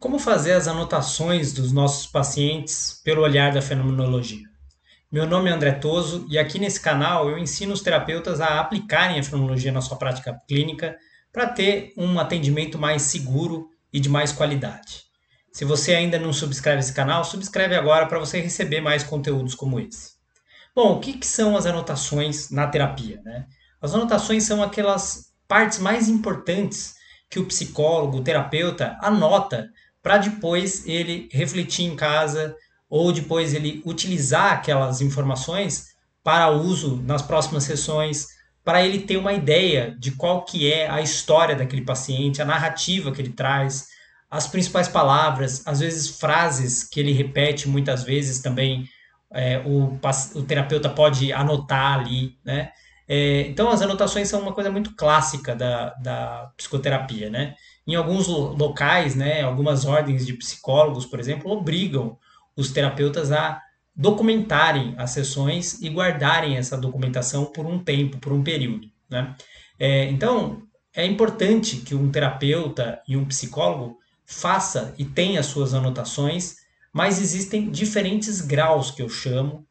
Como fazer as anotações dos nossos pacientes pelo olhar da fenomenologia? Meu nome é André Toso e aqui nesse canal eu ensino os terapeutas a aplicarem a fenomenologia na sua prática clínica para ter um atendimento mais seguro e de mais qualidade. Se você ainda não subscreve esse canal, subscreve agora para você receber mais conteúdos como esse. Bom, o que são as anotações na terapia, né? As anotações são aquelas partes mais importantes que o psicólogo, o terapeuta anota para depois ele refletir em casa ou depois ele utilizar aquelas informações para uso nas próximas sessões, para ele ter uma ideia de qual que é a história daquele paciente, a narrativa que ele traz, as principais palavras, às vezes frases que ele repete muitas vezes também o terapeuta pode anotar ali, né? Então, as anotações são uma coisa muito clássica da psicoterapia, né? Em alguns locais, né, algumas ordens de psicólogos, por exemplo, obrigam os terapeutas a documentarem as sessões e guardarem essa documentação por um tempo, por um período, né? Então, é importante que um terapeuta e um psicólogo faça e tenha as suas anotações, mas existem diferentes graus que eu chamo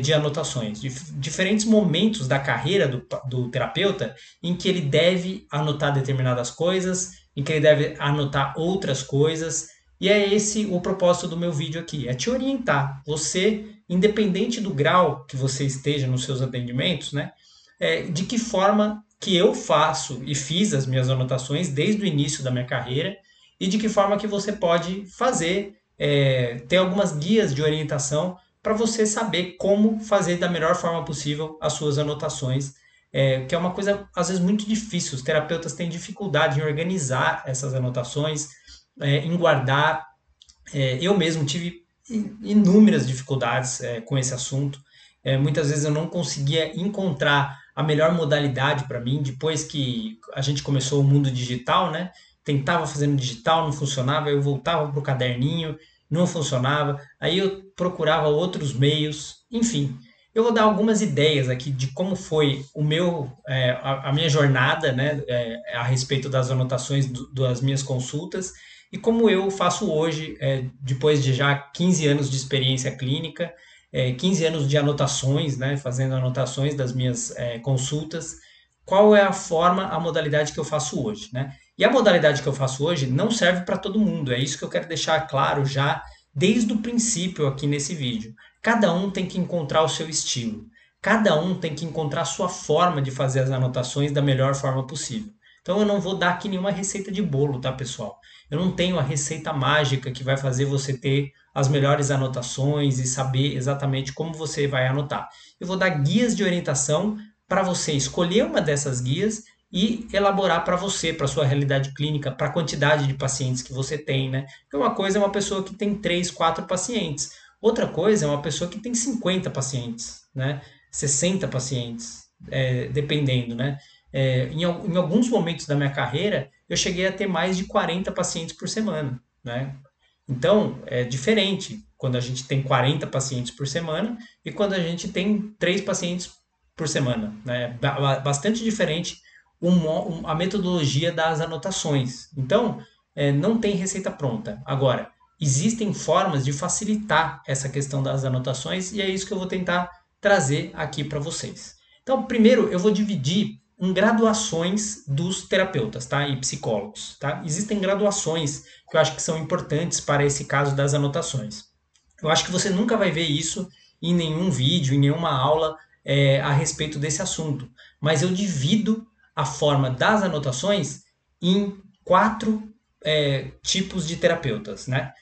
de anotações, diferentes momentos da carreira do terapeuta em que ele deve anotar determinadas coisas, em que ele deve anotar outras coisas, e é esse o propósito do meu vídeo aqui, é te orientar, você, independente do grau que você esteja nos seus atendimentos, né, de que forma que eu faço e fiz as minhas anotações desde o início da minha carreira e de que forma que você pode fazer, ter algumas guias de orientação para você saber como fazer da melhor forma possível as suas anotações, que é uma coisa às vezes muito difícil. Os terapeutas têm dificuldade em organizar essas anotações, em guardar. Eu mesmo tive inúmeras dificuldades com esse assunto. Muitas vezes eu não conseguia encontrar a melhor modalidade para mim. Depois que a gente começou o mundo digital, né? Tentava fazer no digital, não funcionava, eu voltava para o caderninho, não funcionava, aí eu procurava outros meios, enfim. Eu vou dar algumas ideias aqui de como foi a minha jornada, né, a respeito das anotações das minhas consultas e como eu faço hoje, depois de já 15 anos de experiência clínica, 15 anos de anotações, né, fazendo anotações das minhas consultas, qual é a forma, a modalidade que eu faço hoje, né? E a modalidade que eu faço hoje não serve para todo mundo, é isso que eu quero deixar claro já desde o princípio aqui nesse vídeo. Cada um tem que encontrar o seu estilo, cada um tem que encontrar a sua forma de fazer as anotações da melhor forma possível. Então eu não vou dar aqui nenhuma receita de bolo, tá, pessoal? Eu não tenho a receita mágica que vai fazer você ter as melhores anotações e saber exatamente como você vai anotar. Eu vou dar guias de orientação para você escolher uma dessas guias e elaborar para você, para sua realidade clínica, para a quantidade de pacientes que você tem, né? Porque uma coisa é uma pessoa que tem 3, 4 pacientes. Outra coisa é uma pessoa que tem 50 pacientes, né? 60 pacientes, dependendo, né? Em alguns momentos da minha carreira, eu cheguei a ter mais de 40 pacientes por semana, né? Então, é diferente quando a gente tem 40 pacientes por semana e quando a gente tem 3 pacientes por semana, né? Bastante diferente a metodologia das anotações. Então, não tem receita pronta. Agora, existem formas de facilitar essa questão das anotações e é isso que eu vou tentar trazer aqui para vocês. Então, primeiro eu vou dividir em graduações dos terapeutas, tá? E psicólogos, tá? Existem graduações que eu acho que são importantes para esse caso das anotações. Eu acho que você nunca vai ver isso em nenhum vídeo, em nenhuma aula a respeito desse assunto. Mas eu divido a forma das anotações em quatro tipos de terapeutas, né?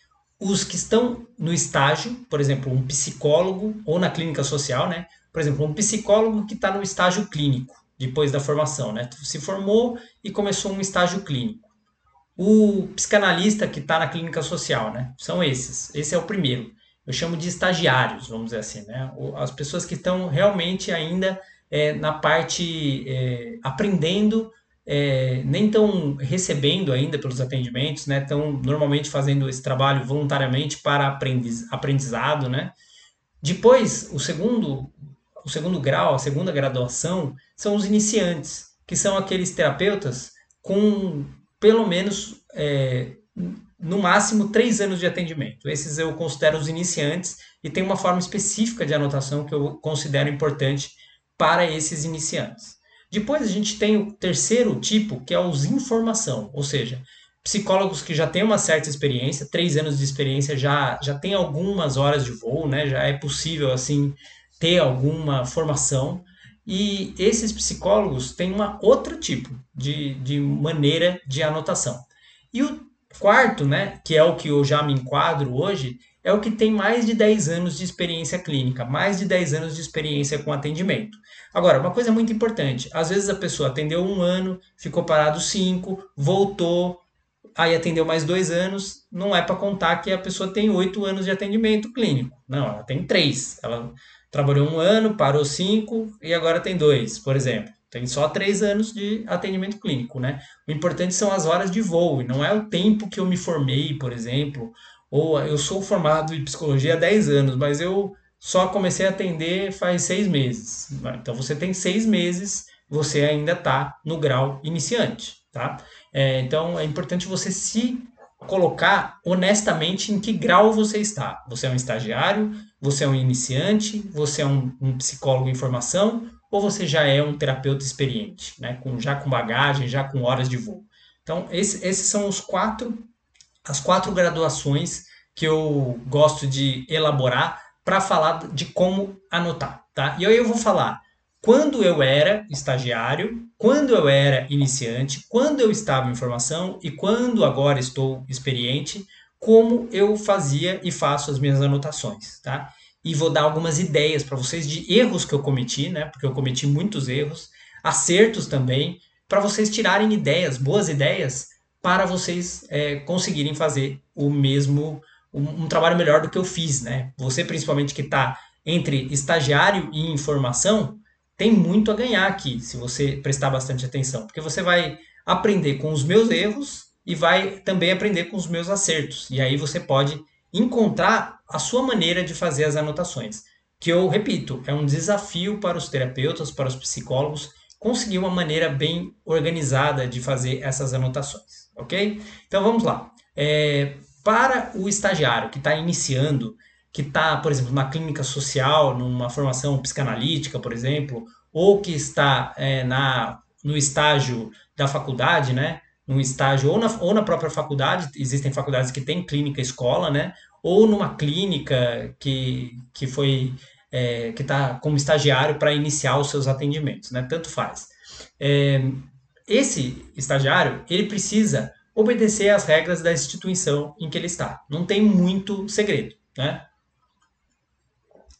Os que estão no estágio, por exemplo, um psicólogo, ou na clínica social, né? Por exemplo, um psicólogo que está no estágio clínico, depois da formação, né? Se formou e começou um estágio clínico. O psicanalista que está na clínica social, né? São esses. Esse é o primeiro. Eu chamo de estagiários, vamos dizer assim, né? As pessoas que estão realmente ainda na parte aprendendo, nem estão recebendo ainda pelos atendimentos, né? Estão normalmente fazendo esse trabalho voluntariamente para aprendizado, né? Depois, o segundo grau, a segunda graduação, são os iniciantes, que são aqueles terapeutas com pelo menos no máximo 3 anos de atendimento. Esses eu considero os iniciantes e tem uma forma específica de anotação que eu considero importante para esses iniciantes. Depois a gente tem o terceiro tipo, que é os informação, ou seja, psicólogos que já têm uma certa experiência, 3 anos de experiência já tem algumas horas de voo, né? Já é possível assim ter alguma formação. E esses psicólogos têm uma outro tipo de maneira de anotação. E o quarto, né, que é o que eu já me enquadro hoje, é o que tem mais de 10 anos de experiência clínica, mais de 10 anos de experiência com atendimento. Agora, uma coisa muito importante, às vezes a pessoa atendeu 1 ano, ficou parado 5, voltou, aí atendeu mais 2 anos, não é para contar que a pessoa tem 8 anos de atendimento clínico. Não, ela tem 3. Ela trabalhou 1 ano, parou 5 e agora tem 2, por exemplo. Tem só 3 anos de atendimento clínico, né? O importante são as horas de voo, e não é o tempo que eu me formei, por exemplo, ou eu sou formado em psicologia há 10 anos, mas eu só comecei a atender faz 6 meses. Então você tem 6 meses, você ainda está no grau iniciante, tá? Então é importante você se colocar honestamente em que grau você está. Você é um estagiário, você é um iniciante, você é um psicólogo em formação ou você já é um terapeuta experiente, né? Já com bagagem, já com horas de voo. Então esses são as 4 graduações que eu gosto de elaborar para falar de como anotar, tá? E aí eu vou falar quando eu era estagiário, quando eu era iniciante, quando eu estava em formação e quando agora estou experiente, como eu fazia e faço as minhas anotações, tá? E vou dar algumas ideias para vocês de erros que eu cometi, né? Porque eu cometi muitos erros, acertos também, para vocês tirarem ideias, boas ideias, para vocês conseguirem fazer o mesmo, um trabalho melhor do que eu fiz, né? Você principalmente que está entre estagiário e informação, tem muito a ganhar aqui, se você prestar bastante atenção, porque você vai aprender com os meus erros e vai também aprender com os meus acertos. E aí você pode encontrar a sua maneira de fazer as anotações, que eu repito, é um desafio para os terapeutas, para os psicólogos, conseguir uma maneira bem organizada de fazer essas anotações, ok? Então vamos lá. Para o estagiário que está iniciando, que está, por exemplo, na clínica social, numa formação psicanalítica, por exemplo, ou que está no estágio da faculdade, né? Num estágio ou na própria faculdade, existem faculdades que têm clínica escola, né? Ou numa clínica que foi que está como estagiário para iniciar os seus atendimentos, né? Tanto faz. É, esse estagiário, ele precisa obedecer às regras da instituição em que ele está. Não tem muito segredo, né?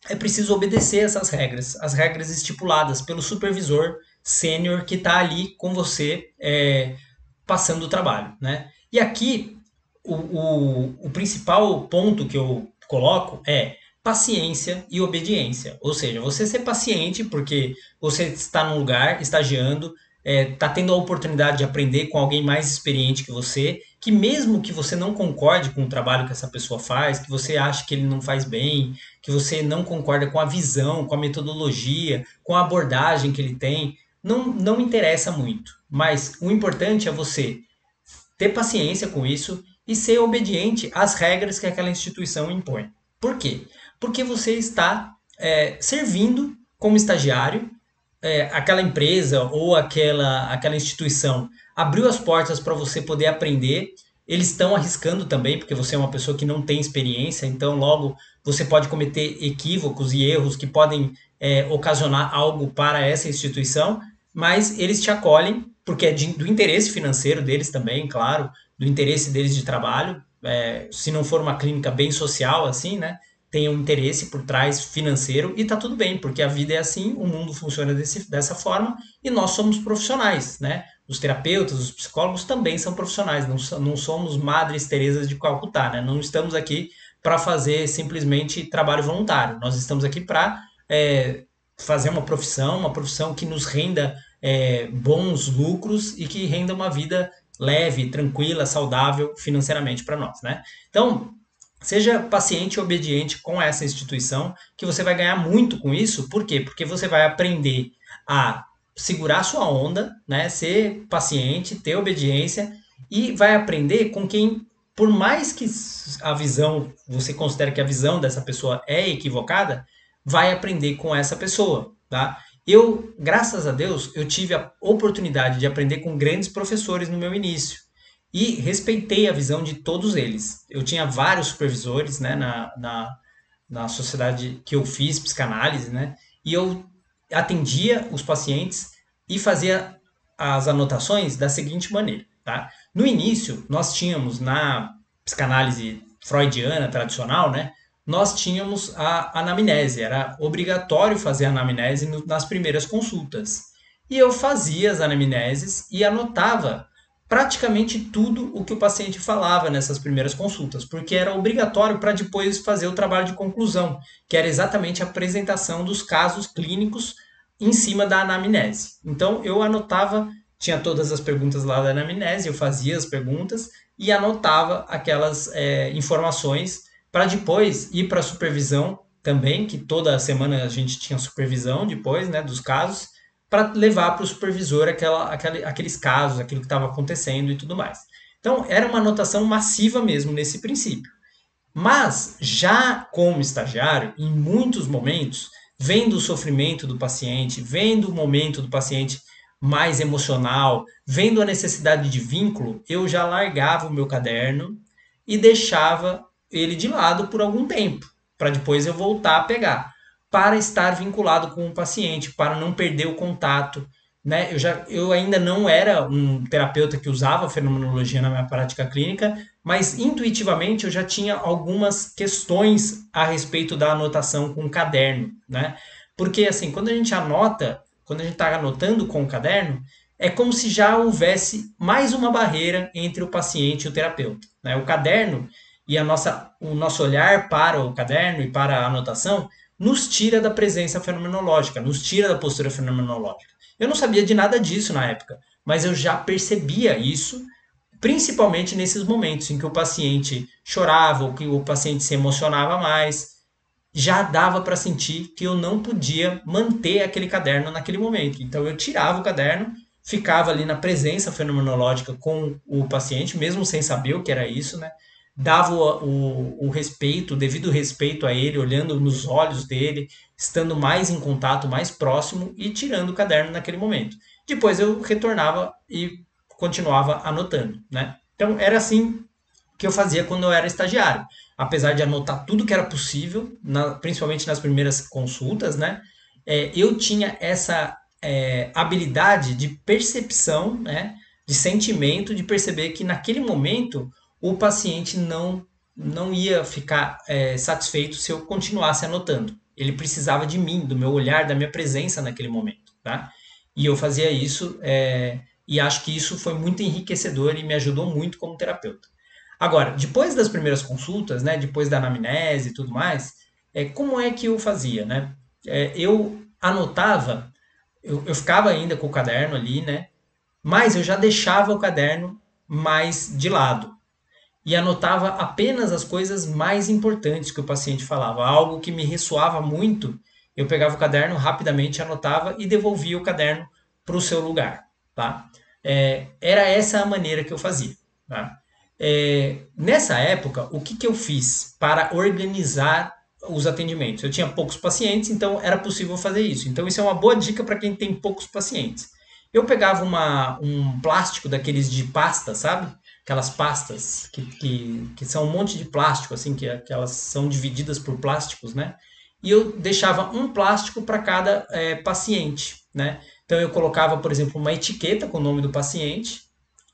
É preciso obedecer essas regras, as regras estipuladas pelo supervisor sênior que está ali com você passando o trabalho, né? E aqui o principal ponto que eu coloco é paciência e obediência. Ou seja, você ser paciente porque você está num lugar estagiando, está tendo a oportunidade de aprender com alguém mais experiente que você, que mesmo que você não concorde com o trabalho que essa pessoa faz, que você acha que ele não faz bem, que você não concorda com a visão, com a metodologia, com a abordagem que ele tem, não interessa muito. Mas o importante é você ter paciência com isso e ser obediente às regras que aquela instituição impõe. Por quê? Porque você está servindo como estagiário, aquela empresa ou aquela instituição abriu as portas para você poder aprender. Eles estão arriscando também, porque você é uma pessoa que não tem experiência, então logo você pode cometer equívocos e erros que podem ocasionar algo para essa instituição, mas eles te acolhem, porque é do interesse financeiro deles também, claro, do interesse deles de trabalho. Se não for uma clínica bem social, assim, né? Tem um interesse por trás financeiro e tá tudo bem, porque a vida é assim, o mundo funciona dessa forma e nós somos profissionais, né? Os terapeutas, os psicólogos também são profissionais, não somos Madres Teresas de Calcutá, né? Não estamos aqui para fazer simplesmente trabalho voluntário, nós estamos aqui para fazer uma profissão que nos renda bons lucros e que renda uma vida leve, tranquila, saudável financeiramente para nós, né? Então, seja paciente e obediente com essa instituição, que você vai ganhar muito com isso. Por quê? Porque você vai aprender a segurar sua onda, né? Ser paciente, ter obediência e vai aprender com quem por mais que a visão, você considere que a visão dessa pessoa é equivocada, vai aprender com essa pessoa, tá? Eu, graças a Deus, eu tive a oportunidade de aprender com grandes professores no meu início e respeitei a visão de todos eles. Eu tinha vários supervisores, né, na sociedade que eu fiz psicanálise, né? E eu atendia os pacientes e fazia as anotações da seguinte maneira, tá? No início, nós tínhamos na psicanálise freudiana tradicional, né? Nós tínhamos a anamnese, era obrigatório fazer a anamnese nas primeiras consultas. E eu fazia as anamneses e anotava praticamente tudo o que o paciente falava nessas primeiras consultas, porque era obrigatório para depois fazer o trabalho de conclusão, que era exatamente a apresentação dos casos clínicos em cima da anamnese. Então eu anotava, tinha todas as perguntas lá da anamnese, eu fazia as perguntas e anotava aquelas informações para depois ir para a supervisão também, que toda semana a gente tinha supervisão depois, né, dos casos, para levar para o supervisor aqueles casos, aquilo que estava acontecendo e tudo mais. Então, era uma anotação massiva mesmo nesse princípio. Mas, já como estagiário, em muitos momentos, vendo o sofrimento do paciente, vendo o momento do paciente mais emocional, vendo a necessidade de vínculo, eu já largava o meu caderno e deixava ele de lado por algum tempo, para depois eu voltar a pegar, para estar vinculado com o paciente, para não perder o contato. Né? Eu ainda não era um terapeuta que usava fenomenologia na minha prática clínica, mas intuitivamente eu já tinha algumas questões a respeito da anotação com o caderno, né? Porque assim, quando a gente anota, quando a gente está anotando com o caderno, é como se já houvesse mais uma barreira entre o paciente e o terapeuta, né? O caderno e o nosso olhar para o caderno e para a anotação nos tira da presença fenomenológica, nos tira da postura fenomenológica. Eu não sabia de nada disso na época, mas eu já percebia isso, principalmente nesses momentos em que o paciente chorava ou que o paciente se emocionava mais. Já dava para sentir que eu não podia manter aquele caderno naquele momento. Então eu tirava o caderno, ficava ali na presença fenomenológica com o paciente, mesmo sem saber o que era isso, né? Dava o respeito, o devido respeito a ele, olhando nos olhos dele, estando mais em contato, mais próximo e tirando o caderno naquele momento. Depois eu retornava e continuava anotando, né? Então era assim que eu fazia quando eu era estagiário. Apesar de anotar tudo que era possível, principalmente nas primeiras consultas, né? Eu tinha essa habilidade de percepção, né? De sentimento, de perceber que naquele momento o paciente não ia ficar satisfeito se eu continuasse anotando. Ele precisava de mim, do meu olhar, da minha presença naquele momento, tá? E eu fazia isso e acho que isso foi muito enriquecedor e me ajudou muito como terapeuta. Agora, depois das primeiras consultas, né, depois da anamnese e tudo mais, como é que eu fazia, né? Eu anotava, eu ficava ainda com o caderno ali, né? Mas eu já deixava o caderno mais de lado e anotava apenas as coisas mais importantes que o paciente falava, algo que me ressoava muito. Eu pegava o caderno rapidamente, anotava e devolvia o caderno para o seu lugar, tá? Era essa a maneira que eu fazia, tá? Nessa época, o que eu fiz para organizar os atendimentos? Eu tinha poucos pacientes, então era possível fazer isso. Então, isso é uma boa dica para quem tem poucos pacientes. Eu pegava um plástico daqueles de pasta, sabe? Aquelas pastas que são um monte de plástico, assim, que elas são divididas por plásticos, né? E eu deixava um plástico para cada paciente, né? Então eu colocava, por exemplo, uma etiqueta com o nome do paciente,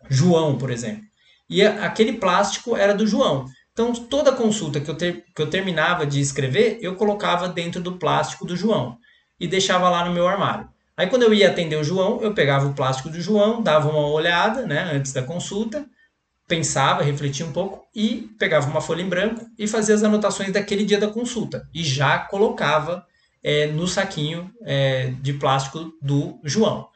João, por exemplo. E aquele plástico era do João. Então, toda consulta que eu terminava de escrever, eu colocava dentro do plástico do João e deixava lá no meu armário. Aí, quando eu ia atender o João, eu pegava o plástico do João, dava uma olhada, né, antes da consulta, pensava, refletia um pouco e pegava uma folha em branco e fazia as anotações daquele dia da consulta e já colocava no saquinho de plástico do João.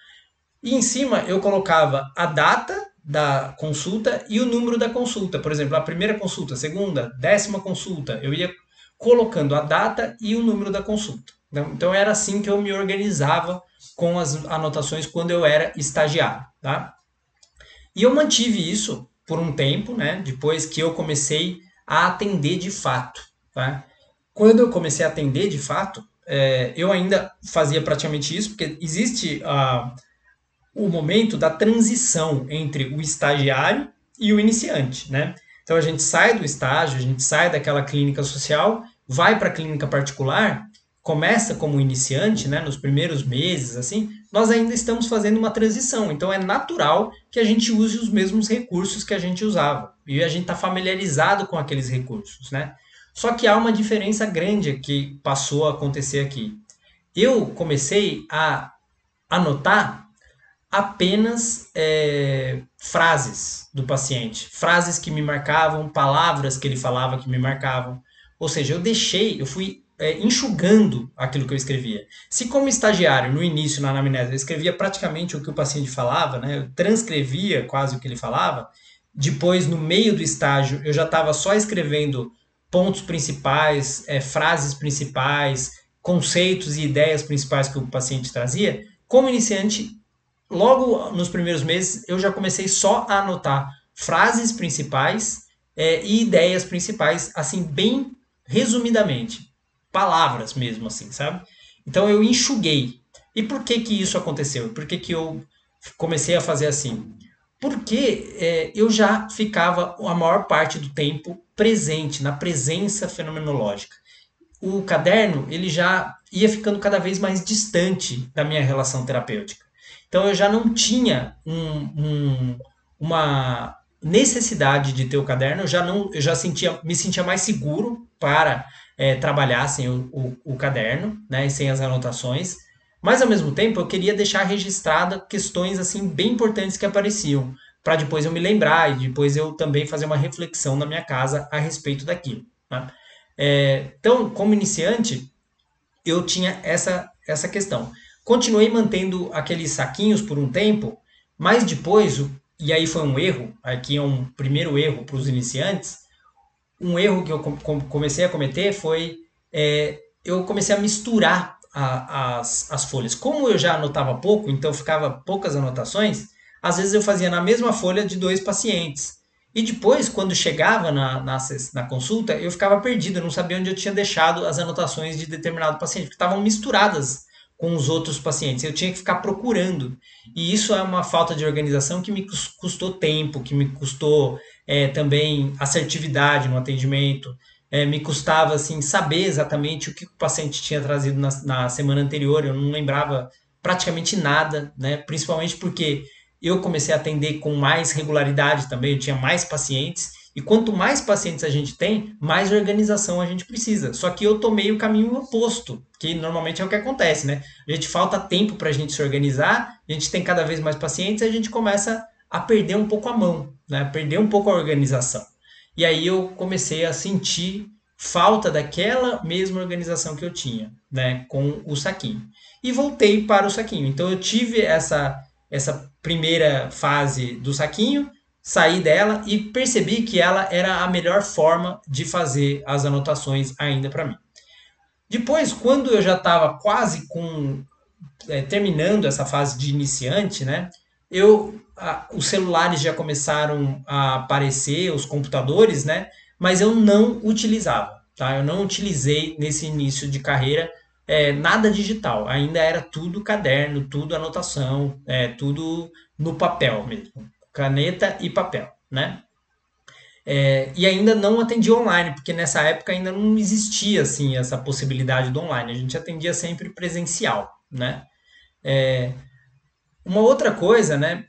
E em cima eu colocava a data da consulta e o número da consulta. Por exemplo, a primeira consulta, a segunda, 10ª consulta, eu ia colocando a data e o número da consulta. Então era assim que eu me organizava com as anotações quando eu era estagiário, tá? E eu mantive isso por um tempo, né? Depois que eu comecei a atender de fato, tá? Quando eu comecei a atender de fato, eu ainda fazia praticamente isso, porque existe o momento da transição entre o estagiário e o iniciante, né? Então a gente sai do estágio, a gente sai daquela clínica social, vai para a clínica particular, começa como iniciante, né, nos primeiros meses, assim, nós ainda estamos fazendo uma transição. Então é natural que a gente use os mesmos recursos que a gente usava. E a gente está familiarizado com aqueles recursos, né? Só que há uma diferença grande que passou a acontecer aqui. Eu comecei a anotar apenas frases do paciente, frases que me marcavam, palavras que ele falava que me marcavam. Ou seja, eu fui enxugando aquilo que eu escrevia. Se como estagiário, no início, na anamnese, eu escrevia praticamente o que o paciente falava, né, eu transcrevia quase o que ele falava, depois, no meio do estágio, eu já estava só escrevendo pontos principais, frases principais, conceitos e ideias principais que o paciente trazia. Como iniciante, logo nos primeiros meses, eu já comecei só a anotar frases principais e ideias principais, assim, bem resumidamente. Palavras mesmo, assim, sabe? Então eu enxuguei. E por que que isso aconteceu? Por que que eu comecei a fazer assim? Porque eu já ficava a maior parte do tempo presente, na presença fenomenológica. O caderno ele já ia ficando cada vez mais distante da minha relação terapêutica. Então eu já não tinha uma necessidade de ter o caderno, eu já me sentia mais seguro para trabalhar sem o caderno, né, e sem as anotações. Mas ao mesmo tempo eu queria deixar registrada questões assim bem importantes que apareciam, para depois eu me lembrar e depois eu também fazer uma reflexão na minha casa a respeito daquilo. Né? Então, como iniciante, eu tinha essa questão. Continuei mantendo aqueles saquinhos por um tempo, mas depois, e aí foi um erro, aqui é um primeiro erro para os iniciantes, um erro que eu comecei a cometer foi eu comecei a misturar as folhas. Como eu já anotava pouco, então ficava poucas anotações, às vezes eu fazia na mesma folha de dois pacientes. E depois, quando chegava na consulta, eu ficava perdido, eu não sabia onde eu tinha deixado as anotações de determinado paciente, porque estavam misturadas com os outros pacientes. Eu tinha que ficar procurando. E isso é uma falta de organização que me custou tempo, que me custou também assertividade no atendimento. Me custava assim saber exatamente o que o paciente tinha trazido na semana anterior. Eu não lembrava praticamente nada, né? Principalmente porque eu comecei a atender com mais regularidade também, eu tinha mais pacientes, e quanto mais pacientes a gente tem, mais organização a gente precisa. Só que eu tomei o caminho oposto, que normalmente é o que acontece, né? A gente falta tempo para a gente se organizar, a gente tem cada vez mais pacientes, e a gente começa a perder um pouco a mão, né? Perder um pouco a organização. E aí eu comecei a sentir falta daquela mesma organização que eu tinha, né, com o saquinho. E voltei para o saquinho. Então eu tive essa primeira fase do saquinho, saí dela e percebi que ela era a melhor forma de fazer as anotações ainda para mim. Depois, quando eu já estava quase terminando essa fase de iniciante, né, os celulares já começaram a aparecer, os computadores, né, mas eu não utilizava, tá? Eu não utilizei nesse início de carreira nada digital, ainda era tudo caderno, tudo anotação, tudo no papel mesmo, caneta e papel, né? E ainda não atendia online, porque nessa época ainda não existia assim essa possibilidade do online, a gente atendia sempre presencial, né? Uma outra coisa, né?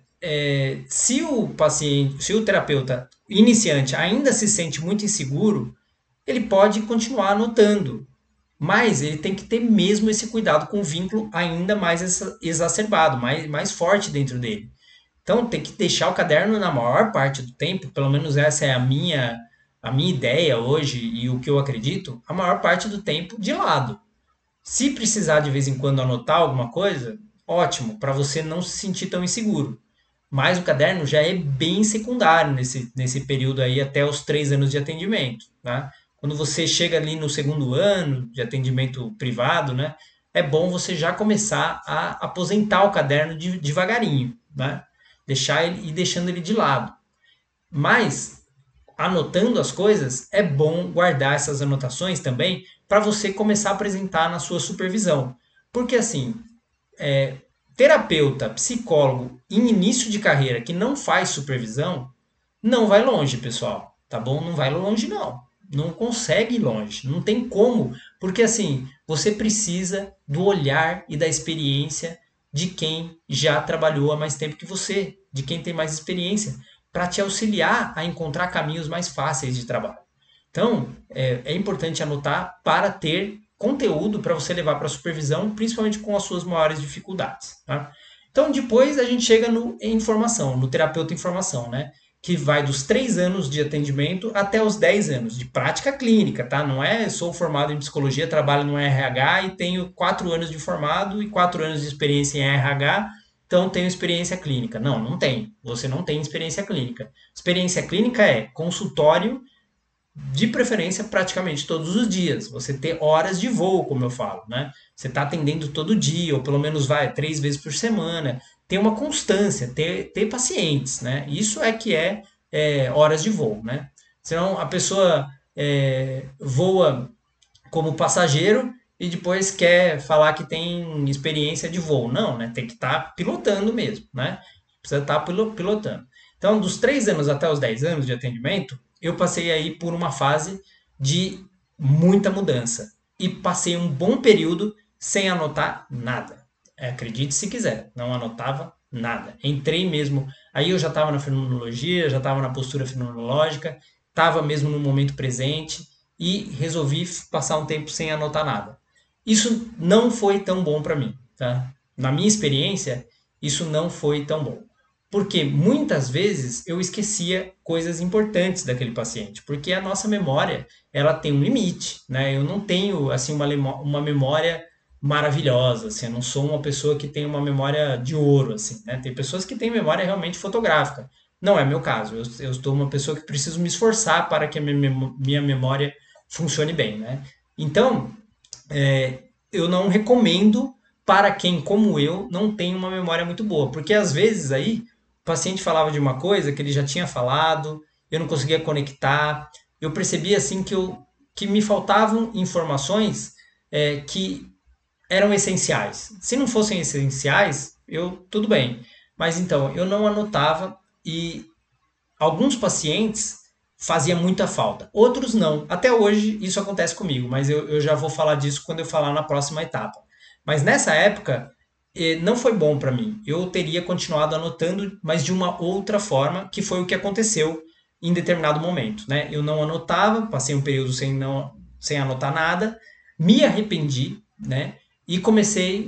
Se o paciente, se o terapeuta iniciante ainda se sente muito inseguro, ele pode continuar anotando, mas ele tem que ter mesmo esse cuidado com o vínculo ainda mais exacerbado, mais forte dentro dele. Então tem que deixar o caderno na maior parte do tempo, pelo menos essa é a minha ideia hoje e o que eu acredito, a maior parte do tempo de lado. Se precisar de vez em quando anotar alguma coisa, ótimo, para você não se sentir tão inseguro. Mas o caderno já é bem secundário nesse período aí até os 3 anos de atendimento, né? Quando você chega ali no segundo ano de atendimento privado, né? É bom você já começar a aposentar o caderno devagarinho, né? Deixar ele e deixando ele de lado. Mas, anotando as coisas, é bom guardar essas anotações também para você começar a apresentar na sua supervisão. Porque assim, terapeuta, psicólogo em início de carreira que não faz supervisão, não vai longe, pessoal. Tá bom? Não vai longe, não. Não consegue ir longe. Não tem como. Porque assim, você precisa do olhar e da experiência de quem já trabalhou há mais tempo que você, de quem tem mais experiência, para te auxiliar a encontrar caminhos mais fáceis de trabalho. Então, é importante anotar para ter conteúdo para você levar para a supervisão, principalmente com as suas maiores dificuldades. Tá? Então, depois a gente chega no informação, no terapeuta informação, né? Que vai dos 3 anos de atendimento até os 10 anos de prática clínica, tá? Não é sou formado em psicologia, trabalho no RH e tenho 4 anos de formado e 4 anos de experiência em RH, então tenho experiência clínica. Não, não tem. Você não tem experiência clínica. Experiência clínica é consultório, de preferência praticamente todos os dias. Você ter horas de voo, como eu falo, né? Você está atendendo todo dia, ou pelo menos vai 3 vezes por semana. Ter uma constância, ter pacientes, né? Isso é que é horas de voo, né? Senão a pessoa voa como passageiro e depois quer falar que tem experiência de voo. Não, né? Tem que estar pilotando mesmo, né? Precisa estar pilotando. Então, dos 3 anos até os 10 anos de atendimento, eu passei aí por uma fase de muita mudança. E passei um bom período sem anotar nada. Acredite se quiser, não anotava nada. Entrei mesmo, aí eu já estava na fenomenologia, já estava na postura fenomenológica, estava mesmo no momento presente e resolvi passar um tempo sem anotar nada. Isso não foi tão bom para mim, tá? Na minha experiência, isso não foi tão bom. Porque muitas vezes eu esquecia coisas importantes daquele paciente, porque a nossa memória, ela tem um limite, né? Eu não tenho assim uma memória maravilhosa, assim, eu não sou uma pessoa que tem uma memória de ouro, assim, né? Tem pessoas que têm memória realmente fotográfica. Não é meu caso. Eu estou uma pessoa que preciso me esforçar para que a minha memória funcione bem, né? Então, eu não recomendo para quem, como eu, não tem uma memória muito boa, porque às vezes aí o paciente falava de uma coisa que ele já tinha falado, eu não conseguia conectar, eu percebia assim que me faltavam informações que eram essenciais. Se não fossem essenciais, eu tudo bem. Mas então, eu não anotava e alguns pacientes fazia muita falta, outros não. Até hoje isso acontece comigo, mas eu já vou falar disso quando eu falar na próxima etapa. Mas nessa época não foi bom para mim. Eu teria continuado anotando, mas de uma outra forma, que foi o que aconteceu em determinado momento. Né? Eu não anotava, passei um período sem anotar nada, me arrependi, né? E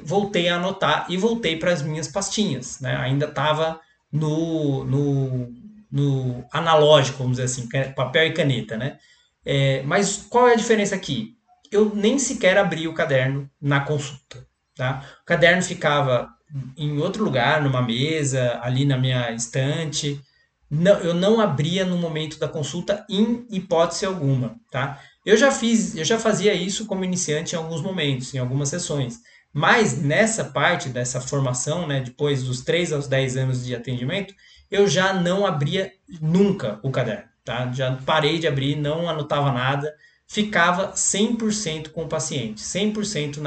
voltei a anotar e voltei para as minhas pastinhas. Né? Ainda estava no analógico, vamos dizer assim, papel e caneta, né? Mas qual é a diferença aqui? Eu nem sequer abri o caderno na consulta, tá? O caderno ficava em outro lugar, numa mesa, ali na minha estante. Não, eu não abria no momento da consulta em hipótese alguma, tá? Eu já fazia isso como iniciante em alguns momentos, em algumas sessões. Mas nessa parte dessa formação, né, depois dos 3 aos 10 anos de atendimento, eu já não abria nunca o caderno, tá? Já parei de abrir, não anotava nada, ficava 100% com o paciente, 100%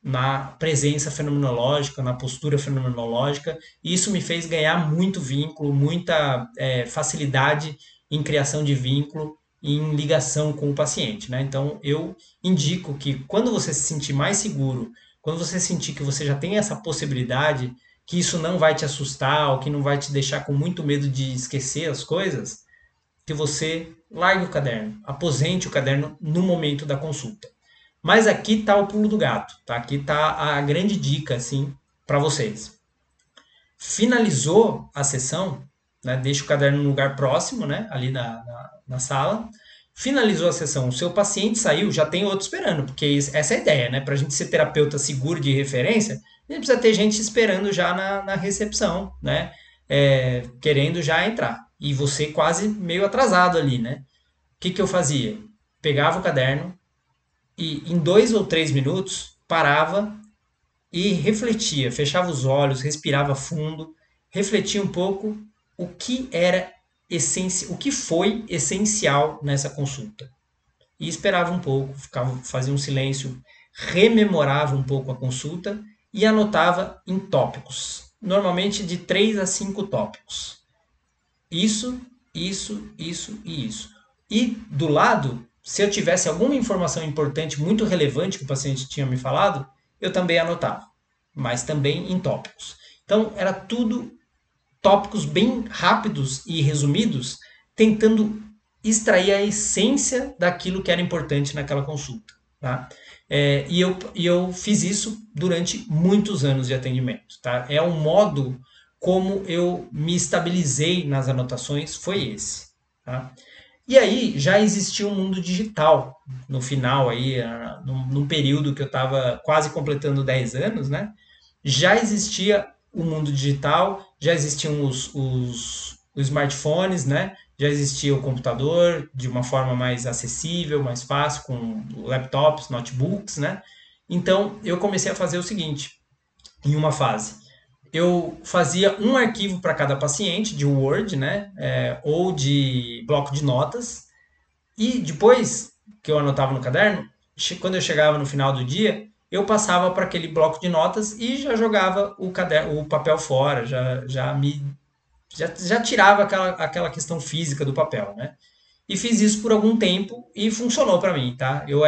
na presença fenomenológica, na postura fenomenológica. E isso me fez ganhar muito vínculo, muita facilidade em criação de vínculo, em ligação com o paciente, né? Então eu indico que quando você se sentir mais seguro, quando você sentir que você já tem essa possibilidade, que isso não vai te assustar ou que não vai te deixar com muito medo de esquecer as coisas, que você largue o caderno, aposente o caderno no momento da consulta. Mas aqui está o pulo do gato, tá? Aqui está a grande dica, assim, para vocês. Finalizou a sessão, né? Deixa o caderno no lugar próximo, né? Ali na sala. Finalizou a sessão, o seu paciente saiu, já tem outro esperando, porque essa é a ideia, né? Para a gente ser terapeuta seguro de referência, a gente precisa ter gente esperando já na recepção, né? Querendo já entrar. E você quase meio atrasado ali, né? O que eu fazia? Pegava o caderno, e em 2 ou 3 minutos parava e refletia, fechava os olhos, respirava fundo, refletia um pouco o que era o que foi essencial nessa consulta. E esperava um pouco, fazia um silêncio, rememorava um pouco a consulta e anotava em tópicos, normalmente de 3 a 5 tópicos. Isso, isso e isso. E do lado, se eu tivesse alguma informação importante, muito relevante que o paciente tinha me falado, eu também anotava, mas também em tópicos. Então, era tudo tópicos bem rápidos e resumidos, tentando extrair a essência daquilo que era importante naquela consulta. Tá? E eu fiz isso durante muitos anos de atendimento. Tá? É um modo como eu me estabilizei nas anotações, foi esse. Tá? E aí já existia um mundo digital no final aí, num período que eu estava quase completando 10 anos, né? Já existia o mundo digital, já existiam os smartphones, né? Já existia o computador de uma forma mais acessível, mais fácil, com laptops, notebooks, né? Então eu comecei a fazer o seguinte, em uma fase. Eu fazia um arquivo para cada paciente de Word, né? Ou de bloco de notas. E depois que eu anotava no caderno, quando eu chegava no final do dia, eu passava para aquele bloco de notas e já jogava o papel fora, já tirava aquela questão física do papel, né? E fiz isso por algum tempo e funcionou para mim, tá? Eu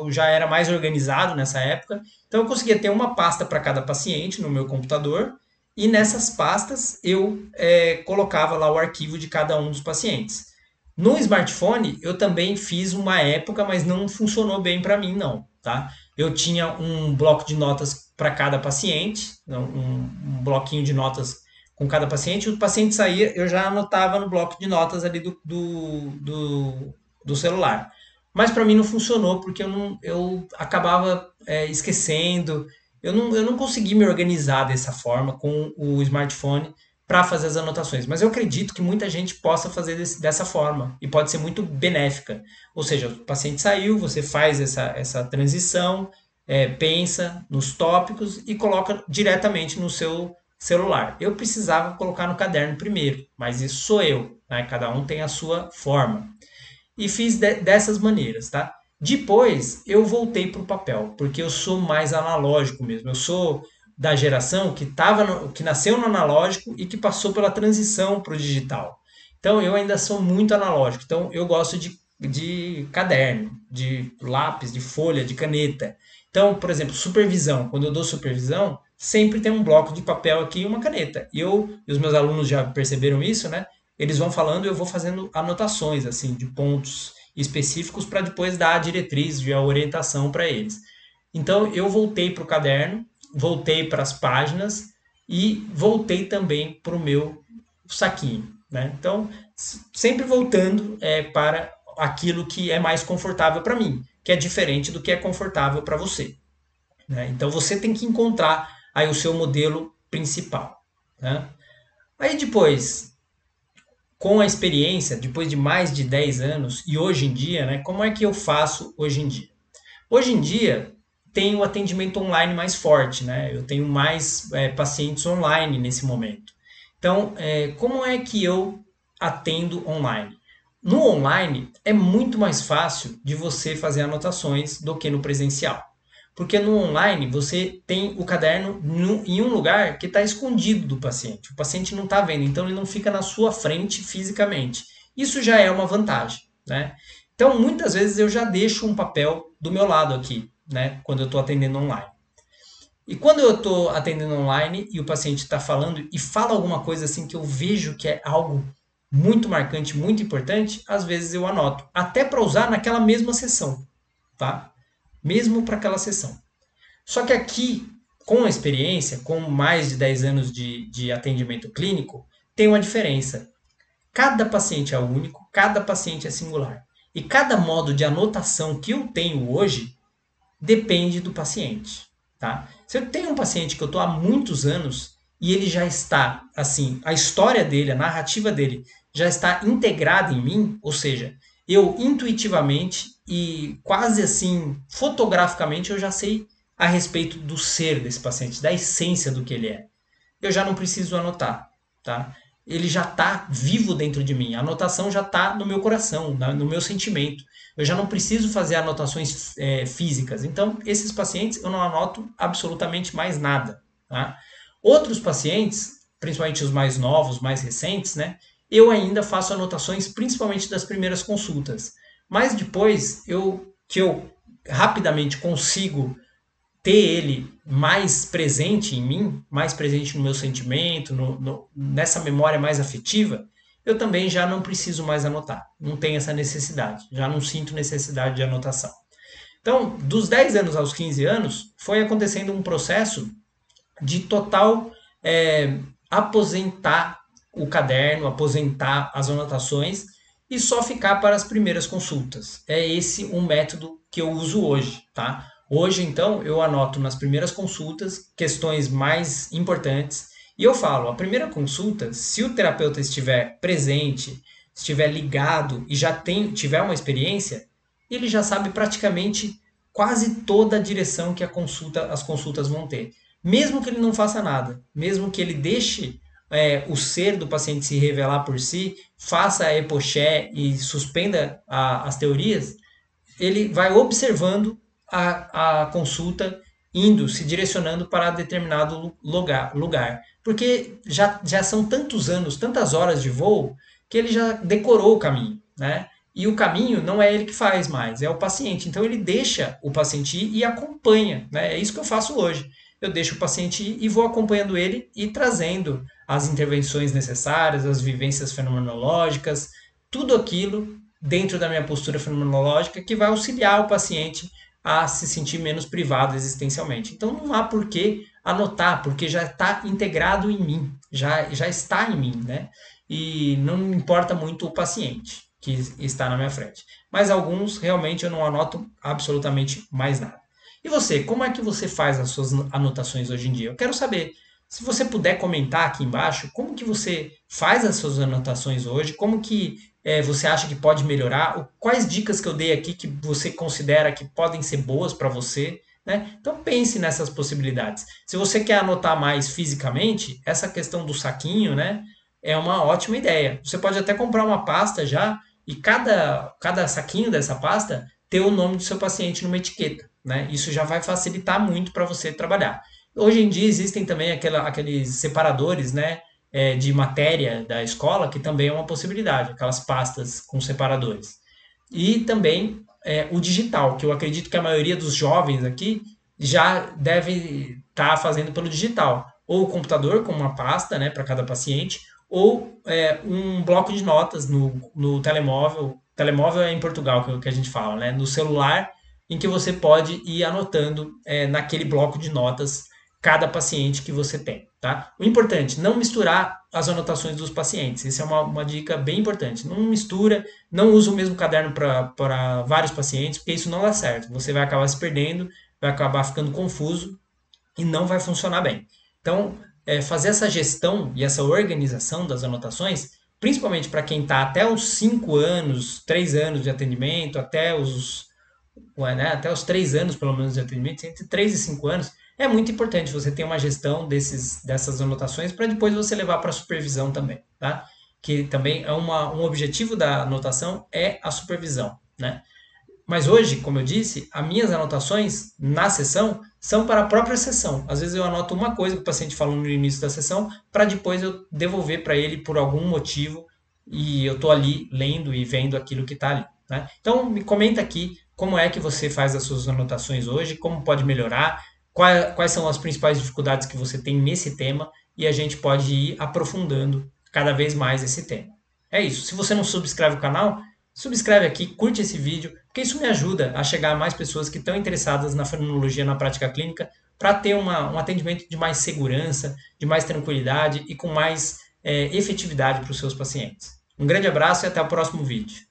já era mais organizado nessa época, então eu conseguia ter uma pasta para cada paciente no meu computador e nessas pastas eu colocava lá o arquivo de cada um dos pacientes. No smartphone eu também fiz uma época, mas não funcionou bem para mim não, tá? Eu tinha um bloco de notas para cada paciente, um bloquinho de notas com cada paciente. O paciente saía, eu já anotava no bloco de notas ali do celular. Mas para mim não funcionou porque eu acabava esquecendo. Eu não consegui me organizar dessa forma com o smartphone para fazer as anotações. Mas eu acredito que muita gente possa fazer dessa forma e pode ser muito benéfica. Ou seja, o paciente saiu, você faz essa transição, pensa nos tópicos e coloca diretamente no seu celular. Eu precisava colocar no caderno primeiro, mas isso sou eu, né? Cada um tem a sua forma. E fiz dessas maneiras, tá? Depois eu voltei para o papel, porque eu sou mais analógico mesmo. Eu sou da geração que nasceu no analógico e que passou pela transição para o digital. Então eu ainda sou muito analógico. Então eu gosto de caderno, de lápis, de folha, de caneta. Então, por exemplo, supervisão. Quando eu dou supervisão, sempre tem um bloco de papel aqui e uma caneta. E os meus alunos já perceberam isso, né? Eles vão falando e eu vou fazendo anotações assim de pontos específicos para depois dar a diretriz, a orientação para eles. Então eu voltei para o caderno, voltei para as páginas e voltei também para o meu saquinho. Né? Então, sempre voltando para aquilo que é mais confortável para mim, que é diferente do que é confortável para você. Né? Então você tem que encontrar aí o seu modelo principal. Né? Aí depois, com a experiência, depois de mais de 10 anos, e hoje em dia, né, como é que eu faço hoje em dia? Hoje em dia, tem o atendimento online mais forte, né? Eu tenho mais pacientes online nesse momento. Então, como é que eu atendo online? No online, é muito mais fácil de você fazer anotações do que no presencial. Porque no online você tem o caderno em um lugar que está escondido do paciente. O paciente não está vendo, então ele não fica na sua frente fisicamente. Isso já é uma vantagem, né? Então muitas vezes eu já deixo um papel do meu lado aqui, né? Quando eu estou atendendo online. E quando eu estou atendendo online e o paciente está falando e fala alguma coisa assim que eu vejo que é algo muito marcante, muito importante, às vezes eu anoto, até para usar naquela mesma sessão, tá? Mesmo para aquela sessão. Só que aqui, com a experiência, com mais de 10 anos de atendimento clínico, tem uma diferença. Cada paciente é único, cada paciente é singular. E cada modo de anotação que eu tenho hoje depende do paciente. Tá? Se eu tenho um paciente que eu estou há muitos anos e ele já está, assim, a história dele, a narrativa dele já está integrada em mim, ou seja, eu intuitivamente e quase assim fotograficamente eu já sei a respeito do ser desse paciente, da essência do que ele é. Eu já não preciso anotar, tá? ele já está vivo dentro de mim. A anotação já está no meu coração, no meu sentimento. Eu já não preciso fazer anotações físicas. Então, esses pacientes eu não anoto absolutamente mais nada. Tá? Outros pacientes, principalmente os mais novos, mais recentes, né? Eu ainda faço anotações principalmente das primeiras consultas. Mas depois que eu rapidamente consigo ter ele mais presente em mim, mais presente no meu sentimento, nessa memória mais afetiva, eu também já não preciso mais anotar. Não tenho essa necessidade. Já não sinto necessidade de anotação. Então, dos 10 anos aos 15 anos, foi acontecendo um processo de total aposentar o caderno, aposentar as anotações e só ficar para as primeiras consultas. É esse um método que eu uso hoje, tá? Hoje, então, eu anoto nas primeiras consultas questões mais importantes e eu falo, a primeira consulta, se o terapeuta estiver presente, estiver ligado e já tiver uma experiência, ele já sabe praticamente quase toda a direção que as consultas vão ter. Mesmo que ele não faça nada, mesmo que ele deixe o ser do paciente se revelar por si, faça a epoché e suspenda as teorias, ele vai observando a consulta indo, se direcionando para determinado lugar. Porque já são tantos anos, tantas horas de voo, que ele já decorou o caminho, né? E o caminho não é ele que faz mais, é o paciente. Então ele deixa o paciente ir e acompanha, né? É isso que eu faço hoje. Eu deixo o paciente ir e vou acompanhando ele e trazendo as intervenções necessárias, as vivências fenomenológicas, tudo aquilo dentro da minha postura fenomenológica que vai auxiliar o paciente a se sentir menos privado existencialmente. Então não há por que anotar, porque já está integrado em mim, já está em mim, né? E não importa muito o paciente que está na minha frente. Mas alguns realmente eu não anoto absolutamente mais nada. E você, como é que você faz as suas anotações hoje em dia? Eu quero saber. Se você puder comentar aqui embaixo, como que você faz as suas anotações hoje, como que você acha que pode melhorar, quais dicas que eu dei aqui que você considera que podem ser boas para você, né? Então pense nessas possibilidades. Se você quer anotar mais fisicamente, essa questão do saquinho, né, é uma ótima ideia. Você pode até comprar uma pasta já e cada saquinho dessa pasta ter o nome do seu paciente numa etiqueta, né? Isso já vai facilitar muito para você trabalhar. Hoje em dia existem também aqueles separadores, né, de matéria da escola, que também é uma possibilidade, aquelas pastas com separadores. E também o digital, que eu acredito que a maioria dos jovens aqui já deve estar fazendo pelo digital. Ou o computador com uma pasta, né, para cada paciente, ou um bloco de notas no telemóvel. Telemóvel é em Portugal que a gente fala, né? No celular, em que você pode ir anotando naquele bloco de notas cada paciente que você tem, tá? O importante, não misturar as anotações dos pacientes. Isso é uma dica bem importante. Não mistura, não usa o mesmo caderno para vários pacientes, porque isso não dá certo. Você vai acabar se perdendo, vai acabar ficando confuso e não vai funcionar bem. Então, fazer essa gestão e essa organização das anotações, principalmente para quem está até os 5 anos, 3 anos de atendimento, até os 3 anos, pelo menos, de atendimento, entre 3 e 5 anos, é muito importante você ter uma gestão dessas anotações para depois você levar para a supervisão também, tá? Que também é um objetivo da anotação é a supervisão, né? Mas hoje, como eu disse, as minhas anotações na sessão são para a própria sessão. Às vezes eu anoto uma coisa que o paciente falou no início da sessão para depois eu devolver para ele por algum motivo e eu estou ali lendo e vendo aquilo que está ali, né? Então me comenta aqui como é que você faz as suas anotações hoje, como pode melhorar, quais são as principais dificuldades que você tem nesse tema e a gente pode ir aprofundando cada vez mais esse tema. É isso. Se você não subscreve o canal, subscreve aqui, curte esse vídeo, porque isso me ajuda a chegar a mais pessoas que estão interessadas na fenomenologia na prática clínica para ter um atendimento de mais segurança, de mais tranquilidade e com mais efetividade para os seus pacientes. Um grande abraço e até o próximo vídeo.